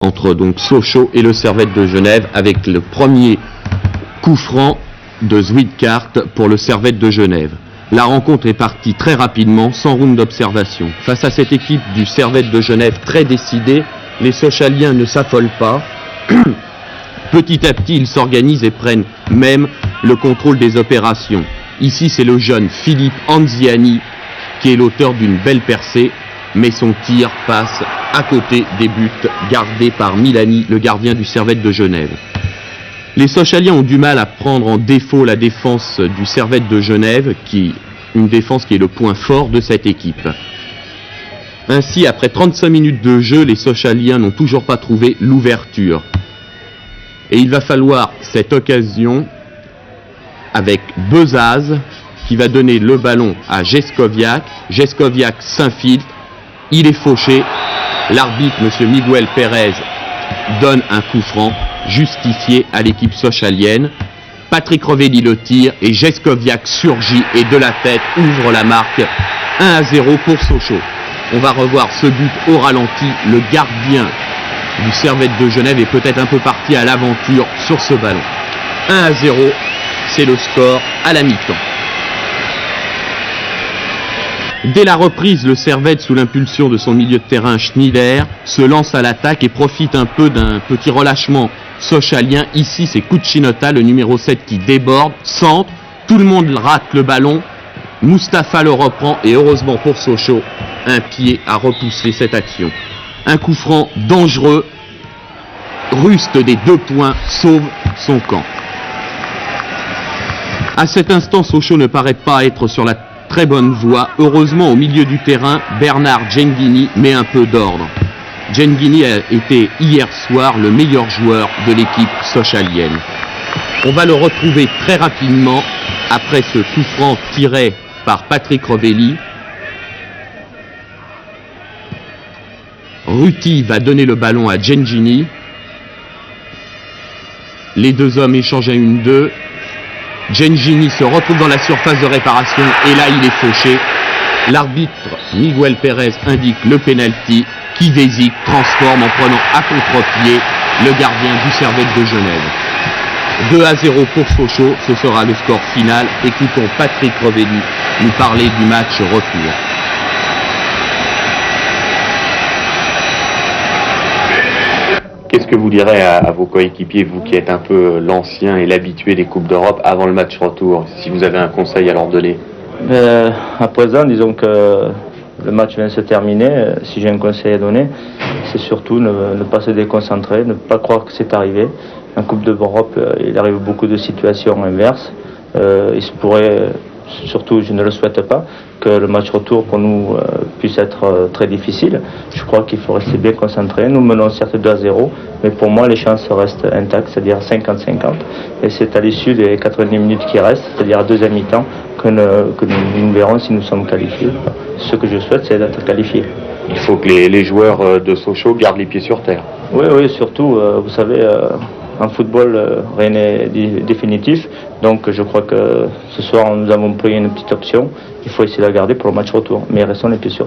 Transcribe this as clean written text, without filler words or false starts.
Entre donc Sochaux et le Servette de Genève avec le premier coup franc de Zuidkaart pour le Servette de Genève. La rencontre est partie très rapidement, sans round d'observation. Face à cette équipe du Servette de Genève très décidée, les Sochaliens ne s'affolent pas. Petit à petit, ils s'organisent et prennent même le contrôle des opérations. Ici, c'est le jeune Philippe Anziani qui est l'auteur d'une belle percée, mais son tir passe à côté des buts gardés par Milani, le gardien du Servette de Genève. Les Sochaliens ont du mal à prendre en défaut la défense du Servette de Genève, une défense qui est le point fort de cette équipe. Ainsi, après 35 minutes de jeu, les Sochaliens n'ont toujours pas trouvé l'ouverture. Et il va falloir cette occasion avec Bezaz qui va donner le ballon à Jeskoviak. Jeskoviak s'infiltre, il est fauché. L'arbitre, M. Miguel Pérez, donne un coup franc justifié à l'équipe sochalienne. Patrick Rovelli le tire et Jeskoviak surgit et de la tête ouvre la marque 1-0 pour Sochaux. On va revoir ce but au ralenti. Le gardien du Servette de Genève est peut-être un peu parti à l'aventure sur ce ballon. 1-0, c'est le score à la mi-temps. Dès la reprise, le Servette, sous l'impulsion de son milieu de terrain Schneider, se lance à l'attaque et profite un peu d'un petit relâchement sochalien. Ici, c'est Cuccinota, le numéro 7, qui déborde, centre, tout le monde rate le ballon. Mustapha le reprend et heureusement pour Sochaux, un pied a repoussé cette action. Un coup franc dangereux, Rust des 2 points sauve son camp. À cet instant, Sochaux ne paraît pas être sur la très bonne voie. Heureusement, au milieu du terrain, Bernard Genghini met un peu d'ordre. Genghini a été hier soir le meilleur joueur de l'équipe sochalienne. On va le retrouver très rapidement après ce coup franc tiré par Patrick Rovelli. Ruti va donner le ballon à Genghini. Les deux hommes échangent à 1-2. Genghini se retrouve dans la surface de réparation et là il est fauché. L'arbitre Miguel Pérez indique le penalty. Kivezik transforme en prenant à contre-pied le gardien du Servette de Genève. 2-0 pour Sochaux, ce sera le score final. Écoutons Patrick Rovelli nous parler du match retour. Qu'est-ce que vous direz à vos coéquipiers, vous qui êtes un peu l'ancien et l'habitué des Coupes d'Europe, avant le match retour, si vous avez un conseil à leur donner? À présent, disons que le match vient de se terminer. Si j'ai un conseil à donner, c'est surtout ne pas se déconcentrer, ne pas croire que c'est arrivé. En Coupe d'Europe, il arrive beaucoup de situations inverses. Il se pourrait, surtout je ne le souhaite pas, que le match retour pour nous puisse être très difficile. Je crois qu'il faut rester bien concentré. Nous menons certes 2-0, mais pour moi les chances restent intactes, c'est-à-dire 50-50. Et c'est à l'issue des 90 minutes qui restent, c'est-à-dire à deuxième mi-temps, que nous verrons si nous sommes qualifiés. Ce que je souhaite, c'est d'être qualifié. Il faut que les joueurs de Sochaux gardent les pieds sur terre. Oui, surtout, vous savez, en football, rien n'est définitif. Donc je crois que ce soir, nous avons pris une petite option. Il faut essayer de la garder pour le match retour. Mais restons les pieds sur terre.